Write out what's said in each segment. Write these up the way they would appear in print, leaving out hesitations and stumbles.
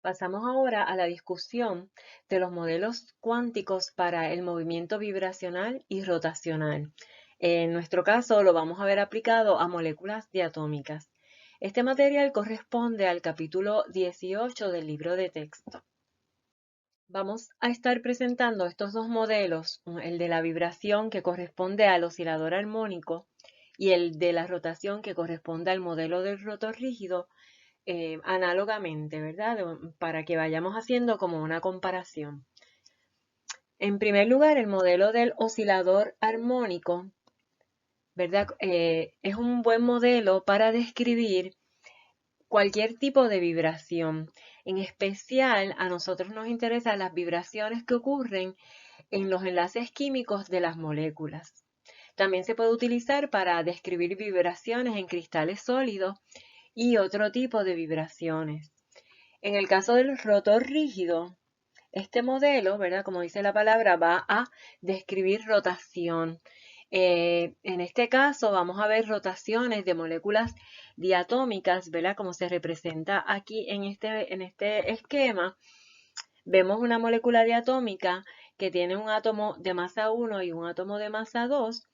Pasamos ahora a la discusión de los modelos cuánticos para el movimiento vibracional y rotacional. En nuestro caso lo vamos a ver aplicado a moléculas diatómicas. Este material corresponde al capítulo 18 del libro de texto. Vamos a estar presentando estos dos modelos, el de la vibración que corresponde al oscilador armónico y el de la rotación que corresponde al modelo del rotor rígido, análogamente, ¿verdad? Para que vayamos haciendo como una comparación. En primer lugar, el modelo del oscilador armónico, ¿verdad? Es un buen modelo para describir cualquier tipo de vibración. En especial, a nosotros nos interesan las vibraciones que ocurren en los enlaces químicos de las moléculas. También se puede utilizar para describir vibraciones en cristales sólidos y otro tipo de vibraciones. En el caso del rotor rígido, este modelo, ¿verdad? Como dice la palabra, va a describir rotación. En este caso vamos a ver rotaciones de moléculas diatómicas, ¿verdad? Como se representa aquí en este esquema. Vemos una molécula diatómica que tiene un átomo de masa 1 y un átomo de masa 2.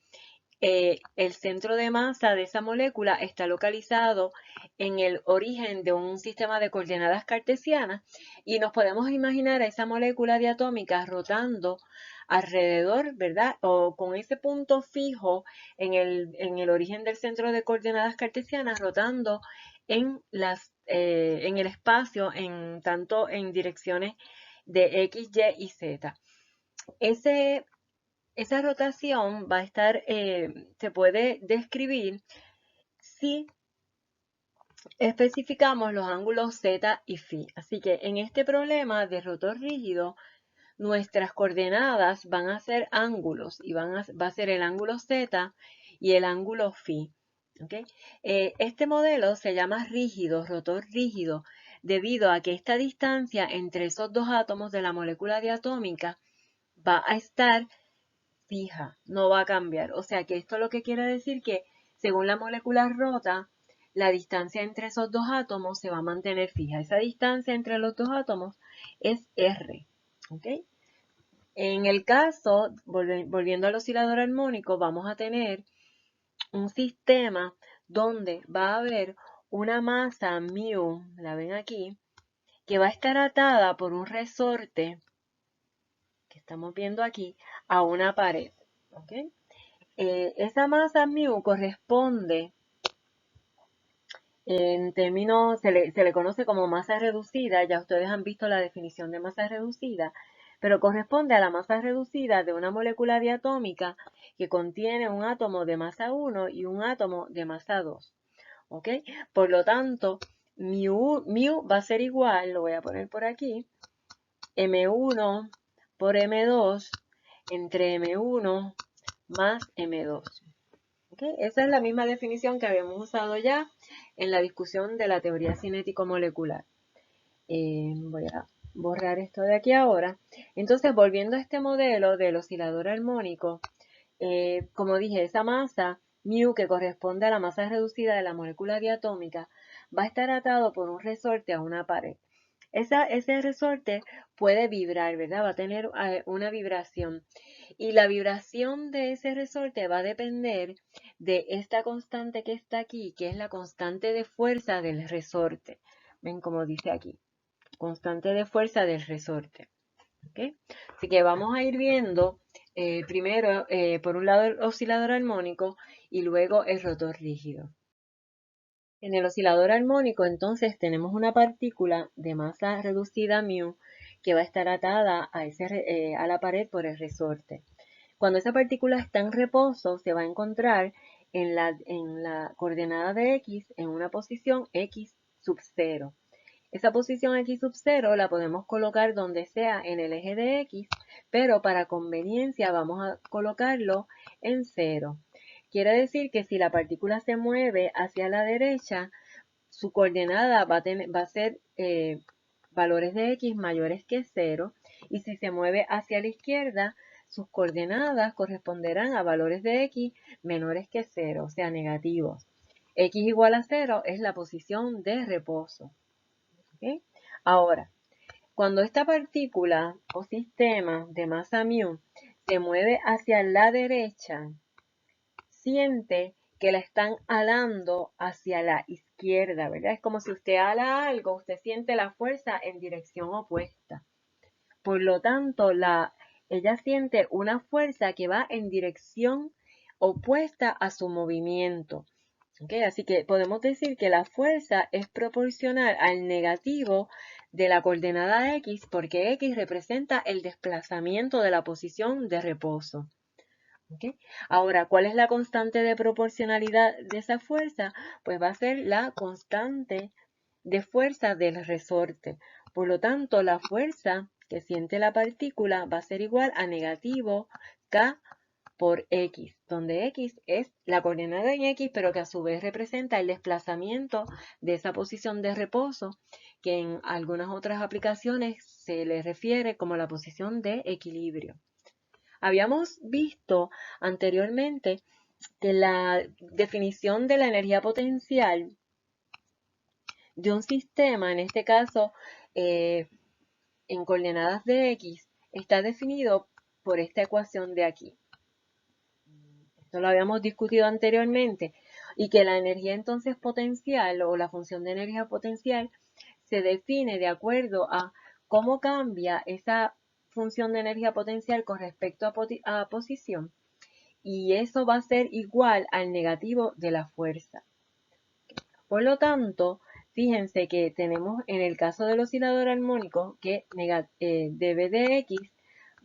El centro de masa de esa molécula está localizado en el origen de un sistema de coordenadas cartesianas y nos podemos imaginar a esa molécula diatómica rotando alrededor, ¿verdad? O con ese punto fijo en el origen del centro de coordenadas cartesianas, rotando en el espacio, tanto en direcciones de X, Y y Z. Esa rotación va a estar, se puede describir si especificamos los ángulos Z y Φ. Así que en este problema de rotor rígido, nuestras coordenadas van a ser ángulos y va a ser el ángulo Z y el ángulo Φ. ¿Okay? Este modelo se llama rígido, rotor rígido, debido a que esta distancia entre esos dos átomos de la molécula diatómica va a estar fija, no va a cambiar. O sea que esto lo que quiere decir que según la molécula rota, la distancia entre esos dos átomos se va a mantener fija. Esa distancia entre los dos átomos es R. ¿Ok? En el caso, volviendo al oscilador armónico, vamos a tener un sistema donde va a haber una masa mu, la ven aquí, que va a estar atada por un resorte que estamos viendo aquí a una pared. ¿Ok? Esa masa mu corresponde, en términos, se le conoce como masa reducida, ya ustedes han visto la definición de masa reducida, pero corresponde a la masa reducida de una molécula diatómica que contiene un átomo de masa 1 y un átomo de masa 2. ¿Ok? Por lo tanto, mu va a ser igual, lo voy a poner por aquí, M1 por M2 entre M1 más M2. ¿Okay? Esa es la misma definición que habíamos usado ya en la discusión de la teoría cinético-molecular. Voy a borrar esto de aquí ahora. Entonces, volviendo a este modelo del oscilador armónico, como dije, esa masa mu que corresponde a la masa reducida de la molécula diatómica va a estar atado por un resorte a una pared. Ese resorte puede vibrar, ¿verdad? Va a tener una vibración. Y la vibración de ese resorte va a depender de esta constante que está aquí, que es la constante de fuerza del resorte. Ven como dice aquí, constante de fuerza del resorte. ¿Okay? Así que vamos a ir viendo primero, por un lado, el oscilador armónico y luego el rotor rígido. En el oscilador armónico, entonces, tenemos una partícula de masa reducida mu que va a estar atada a la pared por el resorte. Cuando esa partícula está en reposo, se va a encontrar en la coordenada de X en una posición X sub 0. Esa posición X sub 0 la podemos colocar donde sea en el eje de X, pero para conveniencia vamos a colocarlo en 0. Quiere decir que si la partícula se mueve hacia la derecha, su coordenada va a ser valores de X mayores que 0, y si se mueve hacia la izquierda, sus coordenadas corresponderán a valores de X menores que 0, o sea, negativos. X igual a 0 es la posición de reposo. ¿Okay? Ahora, Cuando esta partícula o sistema de masa μ se mueve hacia la derecha, siente que la están alando hacia la izquierda, ¿verdad? Es como si usted ala algo, usted siente la fuerza en dirección opuesta. Por lo tanto, ella siente una fuerza que va en dirección opuesta a su movimiento. ¿Okay? Así que podemos decir que la fuerza es proporcional al negativo de la coordenada X porque X representa el desplazamiento de la posición de reposo. ¿Okay? Ahora, ¿cuál es la constante de proporcionalidad de esa fuerza? Pues va a ser la constante de fuerza del resorte. Por lo tanto, la fuerza que siente la partícula va a ser igual a negativo K por X, donde X es la coordenada en X, pero que a su vez representa el desplazamiento de esa posición de reposo, que en algunas otras aplicaciones se le refiere como la posición de equilibrio. Habíamos visto anteriormente que la definición de la energía potencial de un sistema, en este caso en coordenadas de X, está definido por esta ecuación de aquí. Esto lo habíamos discutido anteriormente, y que la energía entonces potencial o la función de energía potencial se define de acuerdo a cómo cambia esa función de energía potencial con respecto a posición, y eso va a ser igual al negativo de la fuerza. Por lo tanto, fíjense que tenemos en el caso del oscilador armónico que dB de X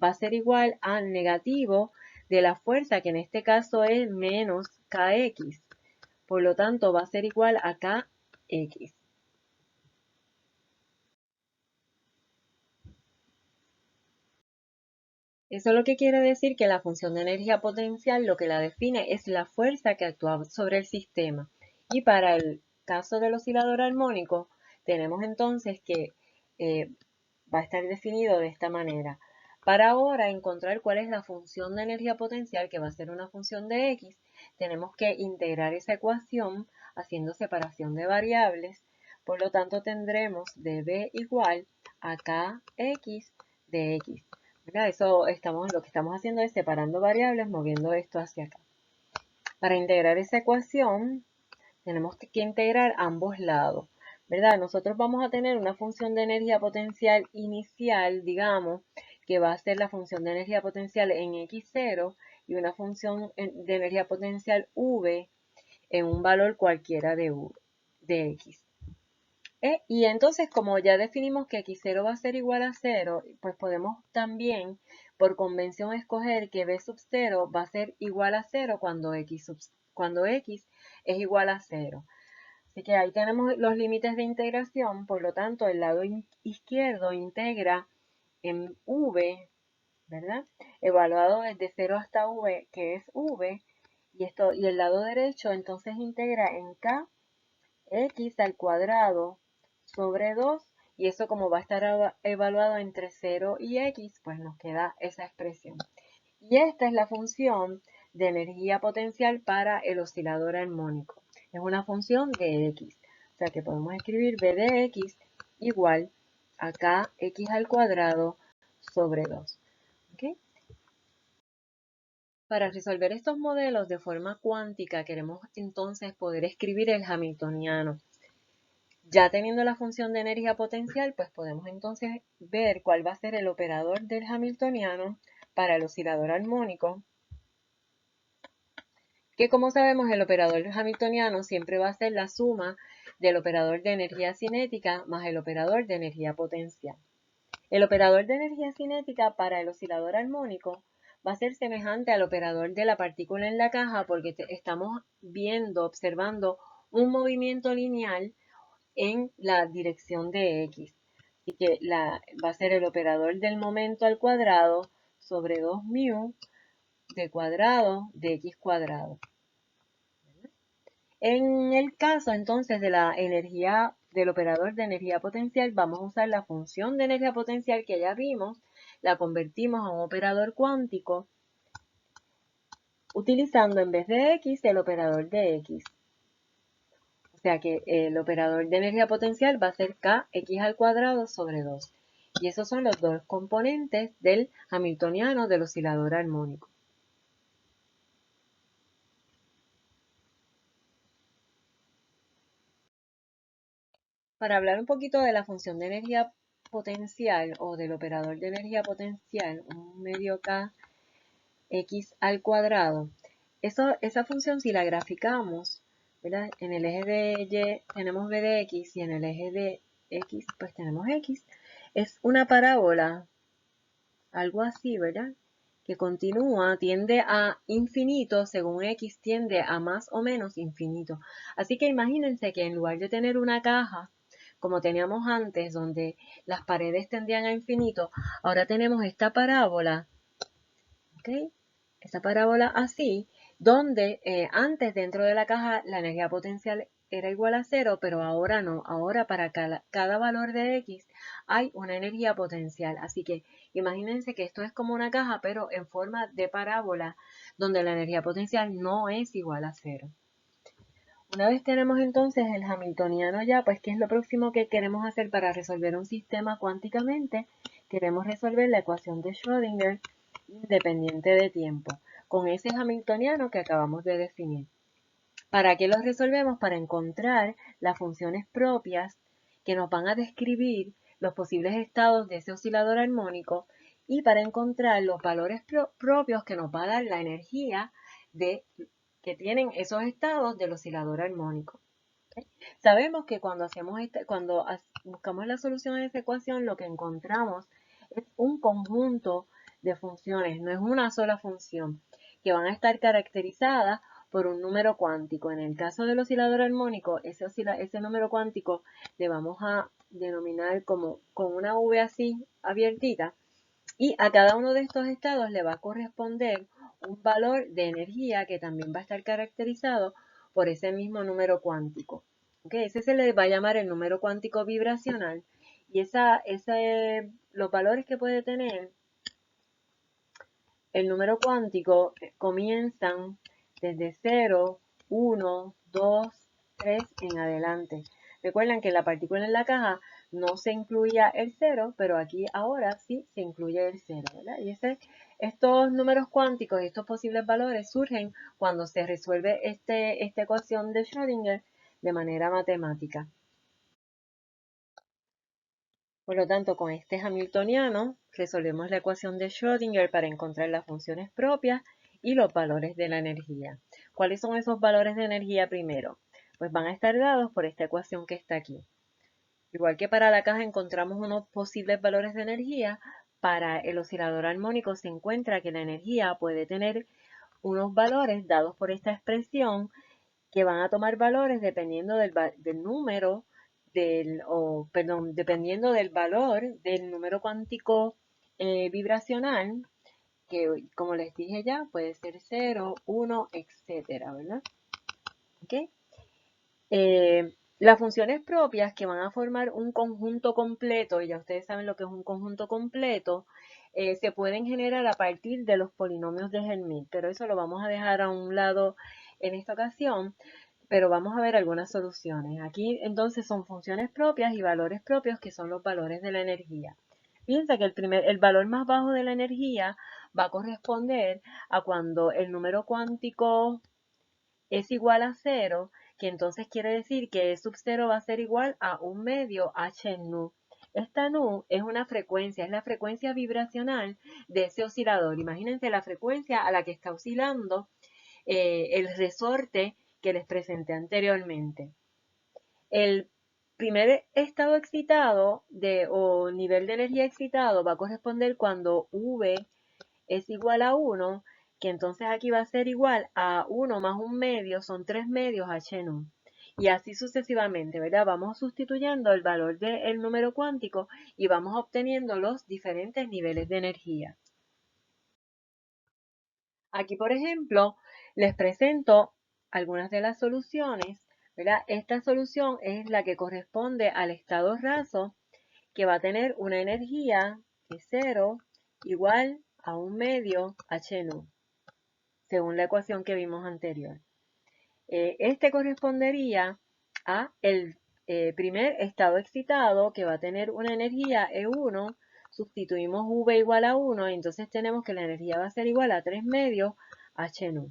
va a ser igual al negativo de la fuerza, que en este caso es menos Kx. Por lo tanto, va a ser igual a Kx. Eso lo que quiere decir que la función de energía potencial lo que la define es la fuerza que actúa sobre el sistema. Y para el caso del oscilador armónico, tenemos entonces que va a estar definido de esta manera. Para ahora encontrar cuál es la función de energía potencial, que va a ser una función de X, tenemos que integrar esa ecuación haciendo separación de variables. Por lo tanto, tendremos dB igual a Kx de X. Mira, lo que estamos haciendo es separando variables, moviendo esto hacia acá. Para integrar esa ecuación, tenemos que integrar ambos lados, ¿verdad? Nosotros vamos a tener una función de energía potencial inicial, digamos, que va a ser la función de energía potencial en x0 y una función de energía potencial v en un valor cualquiera de x. Y entonces, como ya definimos que x0 va a ser igual a 0, pues podemos también, por convención, escoger que b sub 0 va a ser igual a 0 cuando x es igual a 0. Así que ahí tenemos los límites de integración, por lo tanto, el lado izquierdo integra en v, ¿verdad? Evaluado desde 0 hasta v, que es v, y el lado derecho entonces integra en k x al cuadrado sobre 2, y eso como va a estar evaluado entre 0 y x, pues nos queda esa expresión. Y esta es la función de energía potencial para el oscilador armónico. Es una función de x. O sea que podemos escribir b de x igual a kx al cuadrado sobre 2. ¿Okay? Para resolver estos modelos de forma cuántica, queremos entonces poder escribir el hamiltoniano. Ya teniendo la función de energía potencial, pues podemos entonces ver cuál va a ser el operador del hamiltoniano para el oscilador armónico, que como sabemos el operador hamiltoniano siempre va a ser la suma del operador de energía cinética más el operador de energía potencial. El operador de energía cinética para el oscilador armónico va a ser semejante al operador de la partícula en la caja porque estamos observando un movimiento lineal en la dirección de X. Así que va a ser el operador del momento al cuadrado sobre 2 mu de cuadrado de X cuadrado. En el caso entonces de la energía del operador de energía potencial, vamos a usar la función de energía potencial que ya vimos, la convertimos a un operador cuántico utilizando en vez de X el operador de X. O sea que el operador de energía potencial va a ser kx al cuadrado sobre 2. Y esos son los dos componentes del hamiltoniano del oscilador armónico. Para hablar un poquito de la función de energía potencial o del operador de energía potencial, un medio K x al cuadrado, esa función si la graficamos, ¿verdad? En el eje de Y tenemos b de x y en el eje de x pues tenemos x. Es una parábola, algo así, ¿verdad? Que continúa, tiende a infinito, según x tiende a más o menos infinito. Así que imagínense que en lugar de tener una caja, como teníamos antes, donde las paredes tendían a infinito, ahora tenemos esta parábola, ¿ok? Esta parábola así, donde antes dentro de la caja la energía potencial era igual a cero, pero ahora no. Ahora para cada valor de x hay una energía potencial. Así que imagínense que esto es como una caja, pero en forma de parábola, donde la energía potencial no es igual a cero. Una vez tenemos entonces el hamiltoniano ya, pues ¿qué es lo próximo que queremos hacer para resolver un sistema cuánticamente? Queremos resolver la ecuación de Schrödinger independiente de tiempo, con ese hamiltoniano que acabamos de definir. ¿Para qué lo resolvemos? Para encontrar las funciones propias que nos van a describir los posibles estados de ese oscilador armónico y para encontrar los valores propios que nos va a dar la energía que tienen esos estados del oscilador armónico. ¿Okay? Sabemos que cuando buscamos la solución a esta ecuación, lo que encontramos es un conjunto de funciones, no es una sola función, que van a estar caracterizadas por un número cuántico. En el caso del oscilador armónico, ese número cuántico le vamos a denominar como con una V así abiertita, y a cada uno de estos estados le va a corresponder un valor de energía que también va a estar caracterizado por ese mismo número cuántico. ¿Okay? Ese se le va a llamar el número cuántico vibracional y los valores que puede tener el número cuántico comienzan desde 0, 1, 2, 3 en adelante. Recuerden que en la partícula en la caja no se incluía el 0, pero aquí ahora sí se incluye el 0, ¿verdad? Y estos números cuánticos, estos posibles valores surgen cuando se resuelve esta ecuación de Schrödinger de manera matemática. Por lo tanto, con este hamiltoniano resolvemos la ecuación de Schrödinger para encontrar las funciones propias y los valores de la energía. ¿Cuáles son esos valores de energía primero? Pues van a estar dados por esta ecuación que está aquí. Igual que para la caja encontramos unos posibles valores de energía, para el oscilador armónico se encuentra que la energía puede tener unos valores dados por esta expresión que van a tomar valores dependiendo del número dependiendo del valor del número cuántico vibracional, que como les dije ya, puede ser 0, 1, etcétera, ¿verdad? ¿Okay? Las funciones propias que van a formar un conjunto completo, y ya ustedes saben lo que es un conjunto completo, se pueden generar a partir de los polinomios de Hermite, pero eso lo vamos a dejar a un lado en esta ocasión, pero vamos a ver algunas soluciones. Aquí entonces son funciones propias y valores propios que son los valores de la energía. Piensa que el valor más bajo de la energía va a corresponder a cuando el número cuántico es igual a 0, que entonces quiere decir que E sub 0 va a ser igual a 1 medio h nu. Esta nu es una frecuencia, es la frecuencia vibracional de ese oscilador. Imagínense la frecuencia a la que está oscilando el resorte que les presenté anteriormente. El primer estado excitado o nivel de energía excitado va a corresponder cuando V es igual a 1, que entonces aquí va a ser igual a 1 más 1 medio, son 3 medios h nu. Y así sucesivamente, ¿verdad? Vamos sustituyendo el valor del número cuántico y vamos obteniendo los diferentes niveles de energía. Aquí, por ejemplo, les presento algunas de las soluciones, ¿verdad? Esta solución es la que corresponde al estado raso, que va a tener una energía de 0 igual a 1 medio h nu, según la ecuación que vimos anterior. Este correspondería a el primer estado excitado, que va a tener una energía E1 sustituimos V igual a 1, y entonces tenemos que la energía va a ser igual a 3 medios H nu.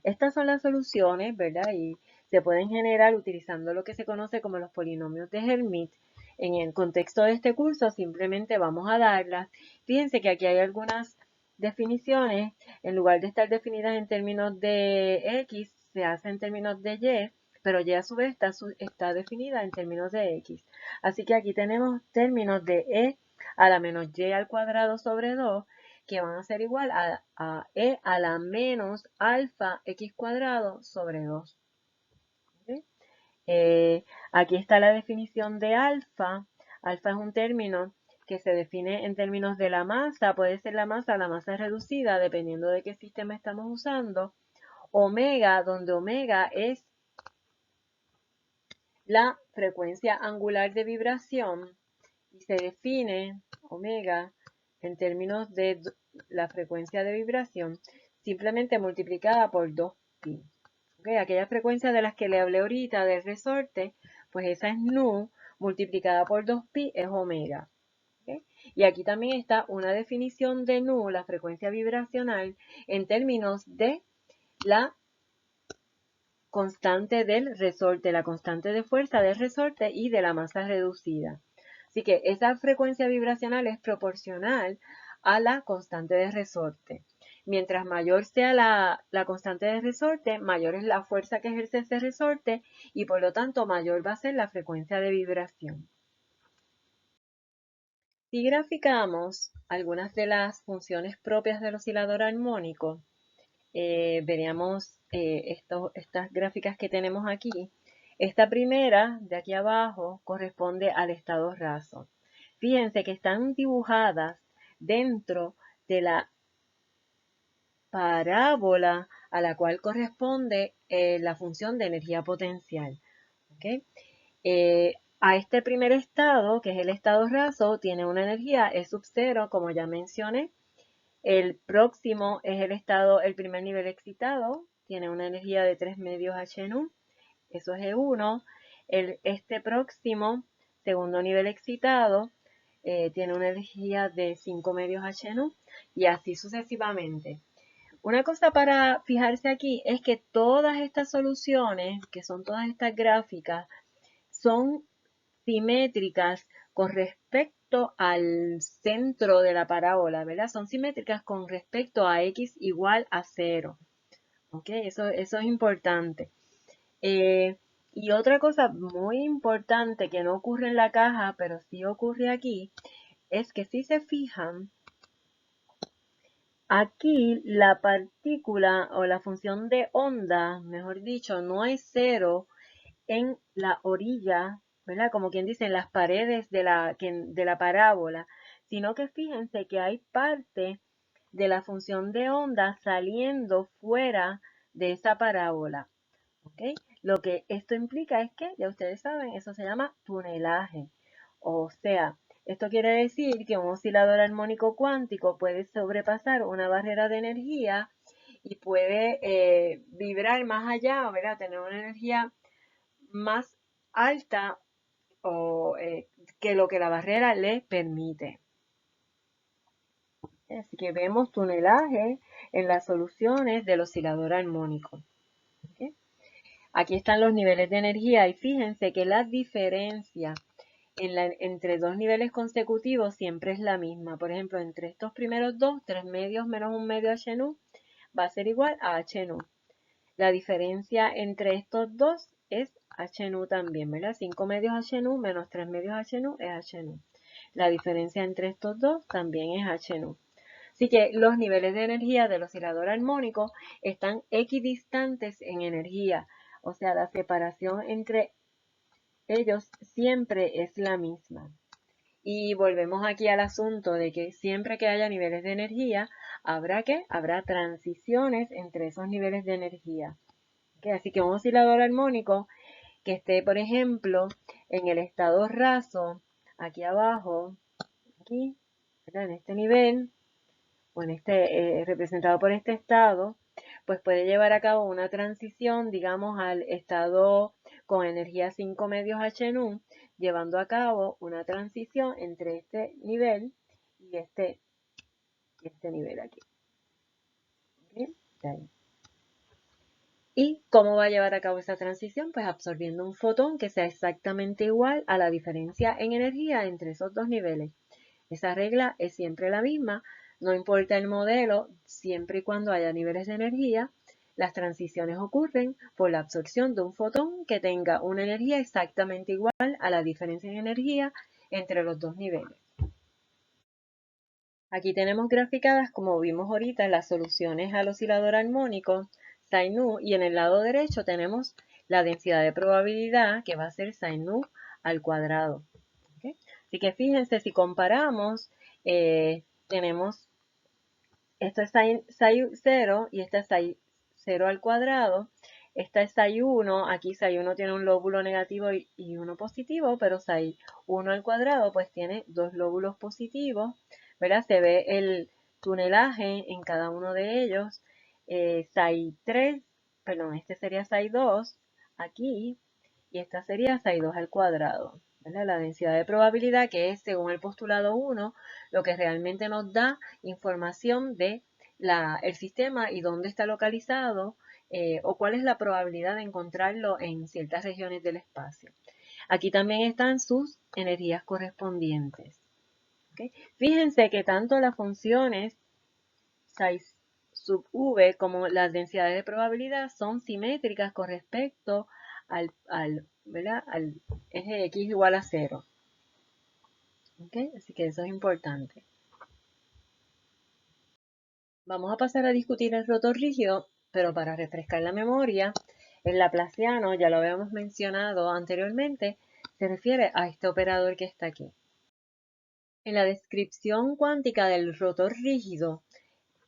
Estas son las soluciones, ¿verdad? Y se pueden generar utilizando lo que se conoce como los polinomios de Hermite. En el contexto de este curso simplemente vamos a darlas. Fíjense que aquí hay algunas definiciones. En lugar de estar definidas en términos de X, se hace en términos de Y, pero Y a su vez está definida en términos de X. Así que aquí tenemos términos de E a la menos Y al cuadrado sobre 2, que van a ser igual a E a la menos alfa X cuadrado sobre 2. ¿Okay? Aquí está la definición de alfa. Alfa es un término que se define en términos de la masa. Puede ser la masa reducida, dependiendo de qué sistema estamos usando. Omega, donde omega es la frecuencia angular de vibración y se define omega en términos de la frecuencia de vibración simplemente multiplicada por 2pi. ¿Okay? Aquella frecuencia de las que le hablé ahorita del resorte, pues esa es nu multiplicada por 2pi es omega. ¿Okay? Y aquí también está una definición de nu, la frecuencia vibracional, en términos de la constante del resorte, la constante de fuerza del resorte y de la masa reducida. Así que esa frecuencia vibracional es proporcional a la constante de resorte. Mientras mayor sea la constante de resorte, mayor es la fuerza que ejerce ese resorte y por lo tanto mayor va a ser la frecuencia de vibración. Si graficamos algunas de las funciones propias del oscilador armónico, veríamos estas gráficas que tenemos aquí. Esta primera, de aquí abajo, corresponde al estado raso. Fíjense que están dibujadas dentro de la parábola a la cual corresponde la función de energía potencial. ¿Okay? A este primer estado, que es el estado raso, tiene una energía E sub 0, como ya mencioné. El próximo es el primer nivel excitado, tiene una energía de 3 medios H nu, eso es E1. Este próximo, segundo nivel excitado, tiene una energía de 5 medios H nu y así sucesivamente. Una cosa para fijarse aquí es que todas estas soluciones, que son todas estas gráficas, son simétricas con respecto al centro de la parábola, ¿verdad? Son simétricas con respecto a x igual a 0. ¿Ok? Eso es importante. Y otra cosa muy importante que no ocurre en la caja, pero sí ocurre aquí, es que si se fijan, aquí la partícula o la función de onda, mejor dicho, no es 0 en la orilla, ¿verdad? Como quien dice, en las paredes de la parábola, sino que fíjense que hay parte de la función de onda saliendo fuera de esa parábola. ¿Ok? Lo que esto implica es que, ya ustedes saben, eso se llama tunelaje. O sea, esto quiere decir que un oscilador armónico cuántico puede sobrepasar una barrera de energía y puede vibrar más allá, ¿verdad? Tener una energía más alta que lo que la barrera le permite. Así que vemos tunelaje en las soluciones del oscilador armónico. ¿Okay? Aquí están los niveles de energía y fíjense que la diferencia entre dos niveles consecutivos siempre es la misma. Por ejemplo, entre estos primeros dos, 3 medios menos 1 medio H nu va a ser igual a H nu. La diferencia entre estos dos es H nu también, ¿verdad? 5 medios H nu menos 3 medios H nu es H nu. La diferencia entre estos dos también es H nu. Así que los niveles de energía del oscilador armónico están equidistantes en energía. O sea, la separación entre ellos siempre es la misma. Y volvemos aquí al asunto de que siempre que haya niveles de energía, ¿habrá qué? Habrá transiciones entre esos niveles de energía. ¿Okay? Así que un oscilador armónico que esté, por ejemplo, en el estado raso, aquí abajo, aquí, ¿verdad? En este nivel, o en representado por este estado, pues puede llevar a cabo una transición, digamos, al estado con energía 5 medios H nu, llevando a cabo una transición entre este nivel y y este nivel aquí. ¿Okay? Ahí. ¿Y cómo va a llevar a cabo esa transición? Pues absorbiendo un fotón que sea exactamente igual a la diferencia en energía entre esos dos niveles. Esa regla es siempre la misma, no importa el modelo, siempre y cuando haya niveles de energía, las transiciones ocurren por la absorción de un fotón que tenga una energía exactamente igual a la diferencia en energía entre los dos niveles. Aquí tenemos graficadas, como vimos ahorita, las soluciones al oscilador armónico sin nu, y en el lado derecho tenemos la densidad de probabilidad, que va a ser sin nu al cuadrado. ¿Okay? Así que fíjense, si comparamos, tenemos esto es sin 0 y esta es sin 0 al cuadrado. Esta es sin 1, aquí sin 1 tiene un lóbulo negativo y uno positivo, pero sin 1 al cuadrado pues tiene dos lóbulos positivos, ¿verdad? Se ve el tunelaje en cada uno de ellos. Sin 3, perdón, este sería sin 2 aquí y esta sería sin 2 al cuadrado. ¿Verdad? La densidad de probabilidad, que es según el postulado 1, lo que realmente nos da información de el sistema y dónde está localizado o cuál es la probabilidad de encontrarlo en ciertas regiones del espacio. Aquí también están sus energías correspondientes. ¿Okay? Fíjense que tanto las funciones psi sub v como las densidades de probabilidad son simétricas con respecto ¿verdad? Al eje x igual a 0. ¿Okay? Así que eso es importante. Vamos a pasar a discutir el rotor rígido, pero para refrescar la memoria, el laplaciano, ya lo habíamos mencionado anteriormente, se refiere a este operador que está aquí. En la descripción cuántica del rotor rígido,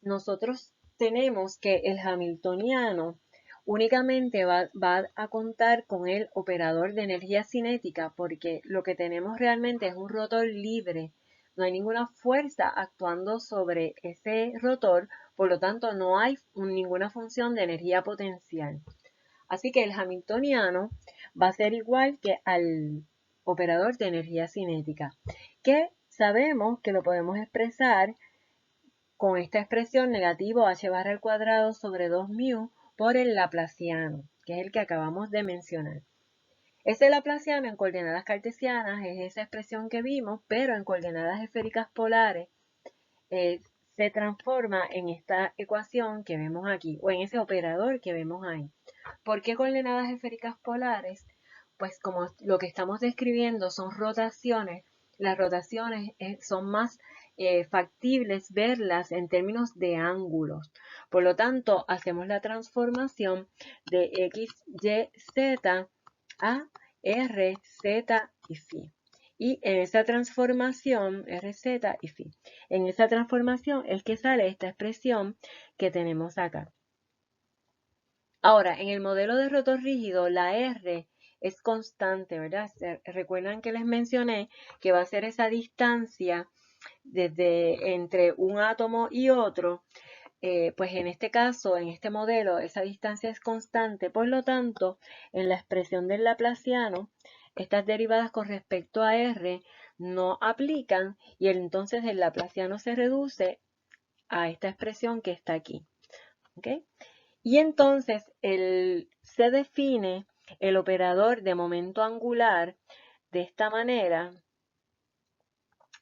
nosotros tenemos que el hamiltoniano únicamente va a contar con el operador de energía cinética, porque lo que tenemos realmente es un rotor libre. No hay ninguna fuerza actuando sobre ese rotor, por lo tanto no hay ninguna función de energía potencial. Así que el hamiltoniano va a ser igual que al operador de energía cinética, que sabemos que lo podemos expresar con esta expresión negativo h barra al cuadrado sobre 2μ por el laplaciano, que es el que acabamos de mencionar. Ese laplaciano en coordenadas cartesianas es esa expresión que vimos, pero en coordenadas esféricas polares se transforma en esta ecuación que vemos aquí, o en ese operador que vemos ahí. ¿Por qué coordenadas esféricas polares? Pues como lo que estamos describiendo son rotaciones, las rotaciones son más factibles verlas en términos de ángulos. Por lo tanto, hacemos la transformación de x, y, z a r, z y phi. Y en esa transformación, rz y phi, en esa transformación es que sale esta expresión que tenemos acá. Ahora, en el modelo de rotor rígido, la R es constante, ¿verdad? Recuerdan que les mencioné que va a ser esa distancia entre un átomo y otro. Pues en este caso, en este modelo, esa distancia es constante. Por lo tanto, en la expresión del laplaciano, estas derivadas con respecto a R no aplican y entonces el laplaciano se reduce a esta expresión que está aquí. ¿Okay? Y entonces se define el operador de momento angular de esta manera.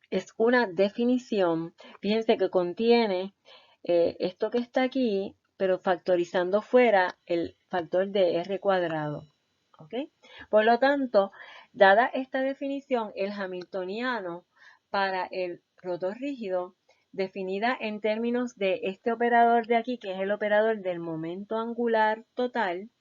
Es una definición, fíjense que contiene esto que está aquí, pero factorizando fuera el factor de r cuadrado. ¿Okay? Por lo tanto, dada esta definición, el hamiltoniano para el rotor rígido, definida en términos de este operador de aquí, que es el operador del momento angular total,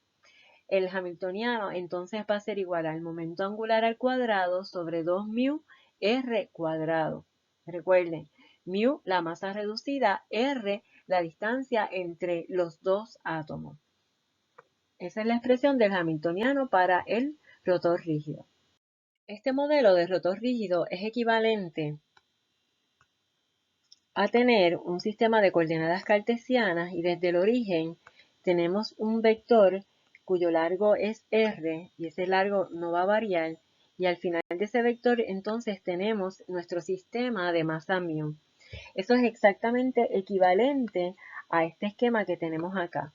el hamiltoniano entonces va a ser igual al momento angular al cuadrado sobre 2μ r cuadrado. Recuerden, μ la masa reducida, r la distancia entre los dos átomos. Esa es la expresión del hamiltoniano para el rotor rígido. Este modelo de rotor rígido es equivalente a tener un sistema de coordenadas cartesianas y desde el origen tenemos un vector cuyo largo es r y ese largo no va a variar y al final de ese vector entonces tenemos nuestro sistema de masa μ. Eso es exactamente equivalente a este esquema que tenemos acá.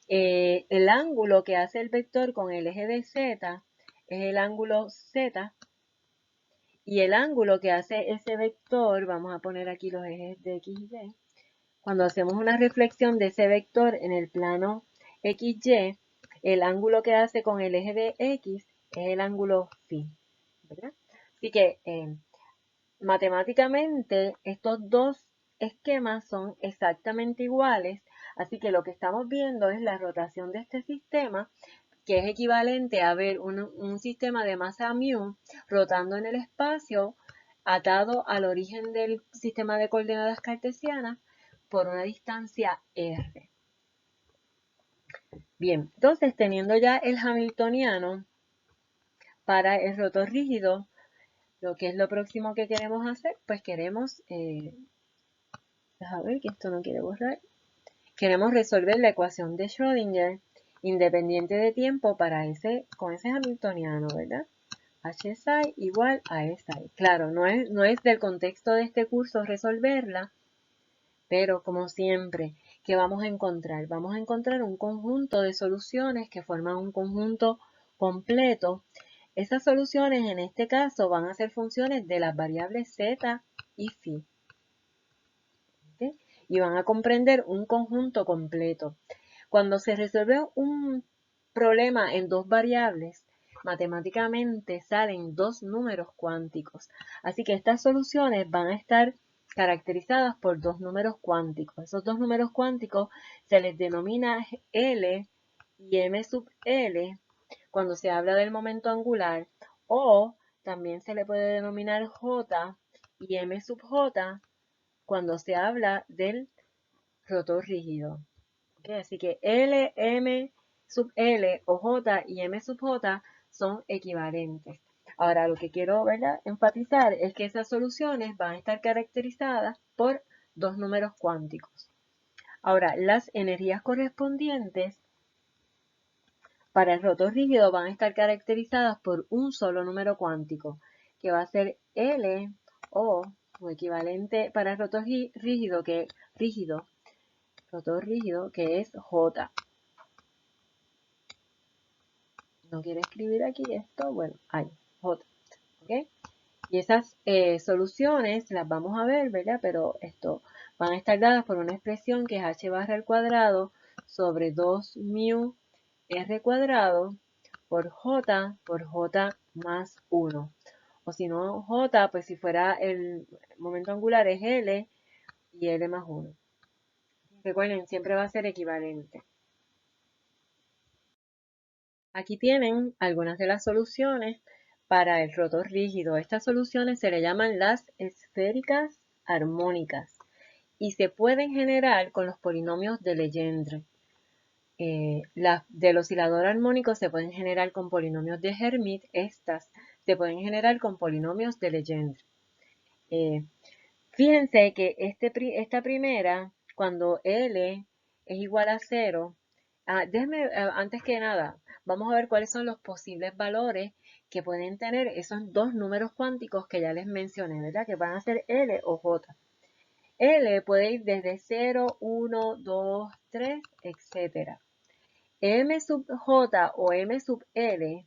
El ángulo que hace el vector con el eje de z es el ángulo z, y el ángulo que hace ese vector, vamos a poner aquí los ejes de x y y, cuando hacemos una reflexión de ese vector en el plano XY, el ángulo que hace con el eje de X es el ángulo phi, ¿verdad? Así que matemáticamente estos dos esquemas son exactamente iguales, así que lo que estamos viendo es la rotación de este sistema, que es equivalente a ver un sistema de masa mu rotando en el espacio atado al origen del sistema de coordenadas cartesianas por una distancia r. Bien, entonces teniendo ya el hamiltoniano para el rotor rígido, lo que es lo próximo que queremos hacer, pues queremos, déjame ver que esto no quiere borrar, queremos resolver la ecuación de Schrödinger independiente de tiempo con ese hamiltoniano, ¿verdad? H psi igual a E psi. Claro, no es del contexto de este curso resolverla, pero como siempre, ¿qué vamos a encontrar? Vamos a encontrar un conjunto de soluciones que forman un conjunto completo. Esas soluciones en este caso van a ser funciones de las variables z y phi. ¿Okay? Y van a comprender un conjunto completo. Cuando se resuelve un problema en dos variables, matemáticamente salen dos números cuánticos. Así que estas soluciones van a estar caracterizadas por dos números cuánticos. Esos dos números cuánticos se les denomina L y M sub L cuando se habla del momento angular, o también se le puede denominar J y M sub J cuando se habla del rotor rígido. ¿Okay? Así que L, M sub L o J y M sub J son equivalentes. Ahora, lo que quiero, ¿verdad?, enfatizar es que esas soluciones van a estar caracterizadas por dos números cuánticos. Ahora, las energías correspondientes para el rotor rígido van a estar caracterizadas por un solo número cuántico, que va a ser L o su equivalente para el rotor rígido, que es J. No quiere escribir aquí esto, bueno, hay J. ¿Okay? Y esas soluciones las vamos a ver, ¿verdad? Pero esto van a estar dadas por una expresión que es h barra al cuadrado sobre 2 mu r cuadrado por j más 1. O si no, j, pues si fuera el momento angular es l y l más 1. Recuerden, siempre va a ser equivalente. Aquí tienen algunas de las soluciones para el rotor rígido. Estas soluciones se le llaman las esféricas armónicas y se pueden generar con los polinomios de Legendre. Las del oscilador armónico se pueden generar con polinomios de Hermite. Estas se pueden generar con polinomios de Legendre. Fíjense que esta primera, cuando L es igual a 0, antes que nada, vamos a ver cuáles son los posibles valores que pueden tener esos dos números cuánticos que ya les mencioné, ¿verdad? Que van a ser L o J. L puede ir desde 0, 1, 2, 3, etc. M sub J o M sub L,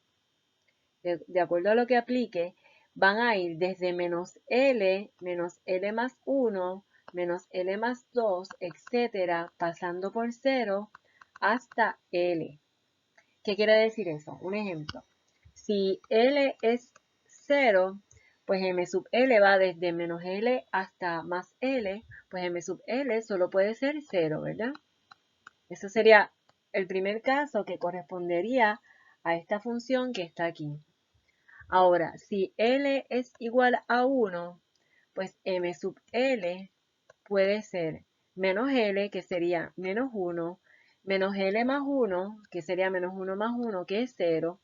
de acuerdo a lo que aplique, van a ir desde menos L más 1, menos L más 2, etcétera, pasando por 0 hasta L. ¿Qué quiere decir eso? Un ejemplo. Si L es 0, pues M sub L va desde menos L hasta más L, pues M sub L solo puede ser 0, ¿verdad? Eso sería el primer caso que correspondería a esta función que está aquí. Ahora, si L es igual a 1, pues M sub L puede ser menos L, que sería menos 1, menos L más 1, que sería menos 1 más 1, que es 0,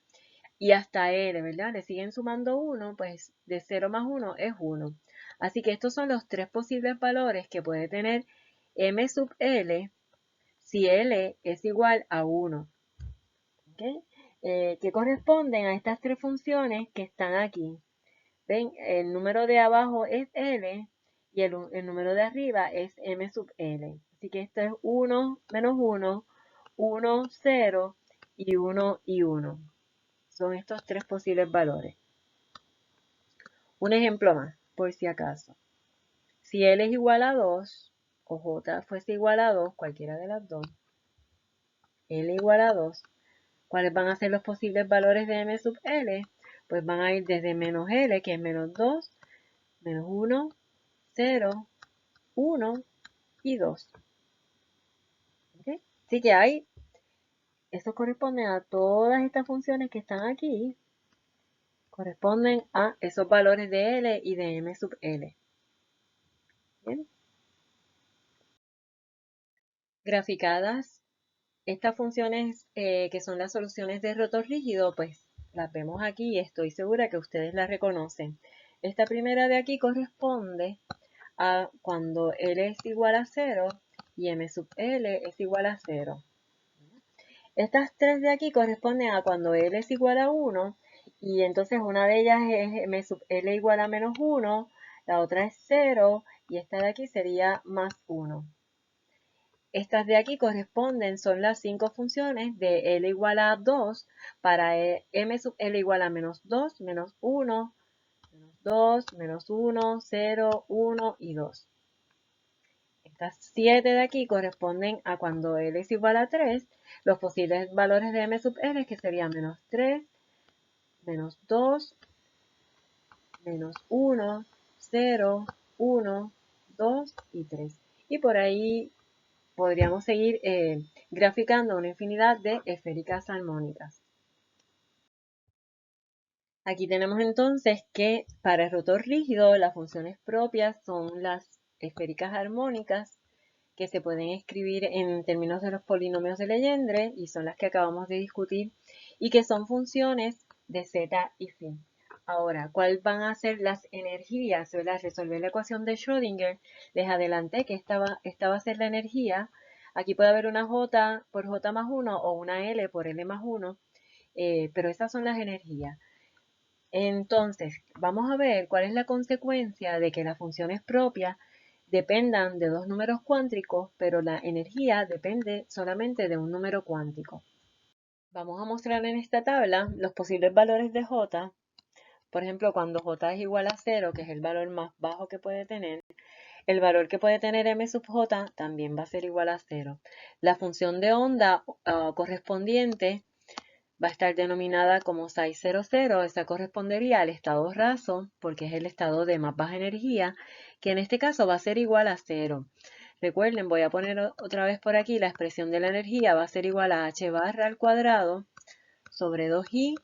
y hasta L, ¿verdad? Le siguen sumando 1, pues de 0 más 1 es 1. Así que estos son los tres posibles valores que puede tener M sub L si L es igual a 1. ¿Okay? Que corresponden a estas tres funciones que están aquí. ¿Ven? El número de abajo es L y el número de arriba es m sub l. Así que esto es 1, menos 1, 1, 0 y 1 y 1. Son estos tres posibles valores. Un ejemplo más, por si acaso. Si L es igual a 2, o J fuese igual a 2, cualquiera de las dos, L igual a 2, ¿cuáles van a ser los posibles valores de M sub L? Pues van a ir desde menos L, que es menos 2, menos 1, 0, 1 y 2. ¿Okay? Así que eso corresponde a todas estas funciones que están aquí, corresponden a esos valores de L y de M sub L. ¿Bien? Graficadas, estas funciones que son las soluciones de rotor rígido, pues las vemos aquí y estoy segura que ustedes las reconocen. Esta primera de aquí corresponde a cuando L es igual a 0 y M sub L es igual a 0. Estas tres de aquí corresponden a cuando L es igual a 1 y entonces una de ellas es M sub L igual a menos 1, la otra es 0 y esta de aquí sería más 1. Estas de aquí corresponden, son las 5 funciones de L igual a 2 para M sub L igual a menos 2, menos 1, menos 2, menos 1, 0, 1 y 2. Estas 7 de aquí corresponden a cuando L es igual a 3, los posibles valores de M sub L que serían menos 3, menos 2, menos 1, 0, 1, 2 y 3. Y por ahí podríamos seguir graficando una infinidad de esféricas armónicas. Aquí tenemos entonces que para el rotor rígido las funciones propias son las esféricas armónicas que se pueden escribir en términos de los polinomios de Legendre y son las que acabamos de discutir y que son funciones de z y phi. Ahora, ¿cuáles van a ser las energías? Resolver la ecuación de Schrödinger, les adelanté que esta va a ser la energía. Aquí puede haber una J por J más 1 o una L por L más 1, pero esas son las energías. Entonces, vamos a ver cuál es la consecuencia de que las funciones propias dependan de dos números cuánticos, pero la energía depende solamente de un número cuántico. Vamos a mostrar en esta tabla los posibles valores de J. Por ejemplo, cuando J es igual a 0, que es el valor más bajo que puede tener, el valor que puede tener M sub J también va a ser igual a 0. La función de onda correspondiente va a estar denominada como psi 00, esa correspondería al estado raso, porque es el estado de más baja energía, que en este caso va a ser igual a 0. Recuerden, voy a poner otra vez por aquí, la expresión de la energía va a ser igual a h barra al cuadrado sobre 2i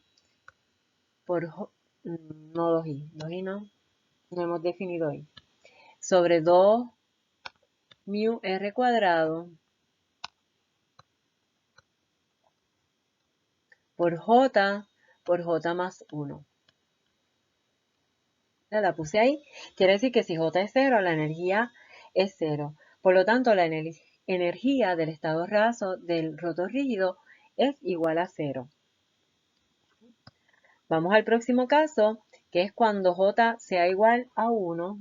por, no 2i, 2i no hemos definido i, sobre 2 mu r cuadrado por j más 1. La puse ahí. Quiere decir que si J es 0, la energía es 0. Por lo tanto, la energía del estado raso del rotor rígido es igual a 0. Vamos al próximo caso, que es cuando J sea igual a 1.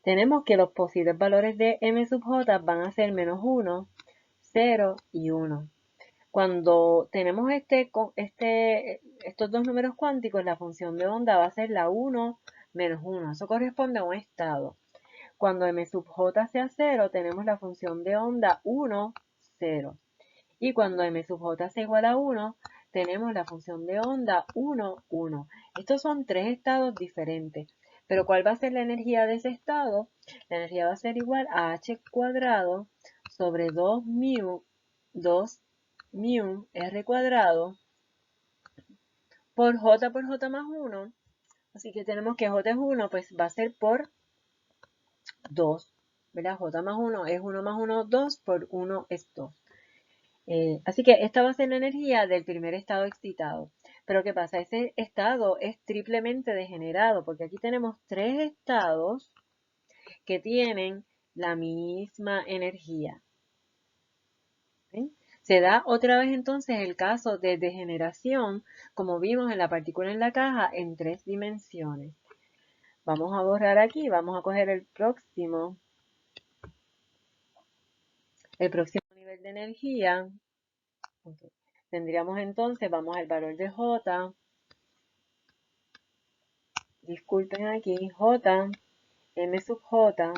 Tenemos que los posibles valores de M sub J van a ser menos 1, 0 y 1. Cuando tenemos estos dos números cuánticos, la función de onda va a ser la 1 menos 1. Eso corresponde a un estado. Cuando M sub J sea 0, tenemos la función de onda 1, 0. Y cuando M sub J sea igual a 1, tenemos la función de onda 1, 1. Estos son tres estados diferentes. Pero ¿cuál va a ser la energía de ese estado? La energía va a ser igual a h cuadrado sobre 2 mu r cuadrado por j más 1. Así que tenemos que j es 1, pues va a ser por 2. ¿Verdad? J más 1 es 1 más 1, 2 por 1 es 2. Así que esta va a ser la energía del primer estado excitado. Pero ¿qué pasa? Ese estado es triplemente degenerado porque aquí tenemos tres estados que tienen la misma energía. ¿Sí? Se da otra vez entonces el caso de degeneración, como vimos en la partícula en la caja, en 3 dimensiones. Vamos a borrar aquí, vamos a coger el próximo nivel de energía. Okay. Tendríamos entonces, vamos al valor de J. Disculpen aquí, J, M sub J,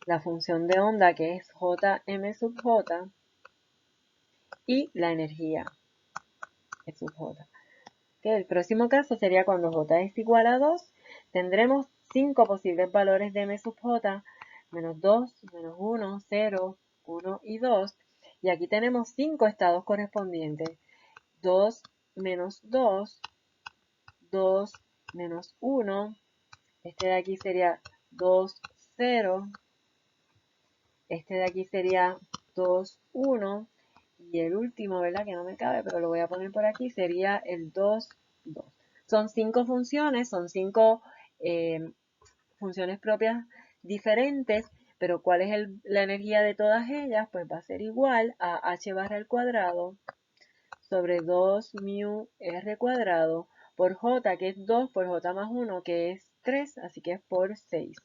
la función de onda que es Jm sub J y la energía E sub J. Okay, el próximo caso sería cuando J es igual a 2, tendremos 5 posibles valores de M sub J, menos 2, menos 1, 0, 1 y 2. Y aquí tenemos 5 estados correspondientes. 2 menos 2, 2 menos 1, este de aquí sería 2, 0, este de aquí sería 2, 1, y el último, ¿verdad? Que no me cabe, pero lo voy a poner por aquí, sería el 2, 2. Son 5 funciones, son 5 funciones propias diferentes, pero ¿cuál es la energía de todas ellas? Pues va a ser igual a h barra al cuadrado sobre 2 mu r cuadrado por j, que es 2, por j más 1, que es 3, así que es por 6.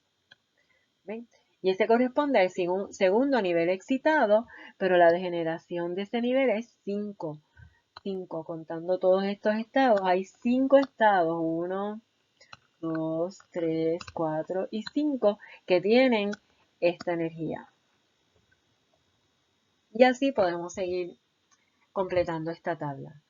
¿Ven? Y ese corresponde al segundo nivel excitado, pero la degeneración de ese nivel es 5. 5, contando todos estos estados, hay 5 estados, 1, 2, 3, 4 y 5, que tienen esta energía. Y así podemos seguir completando esta tabla.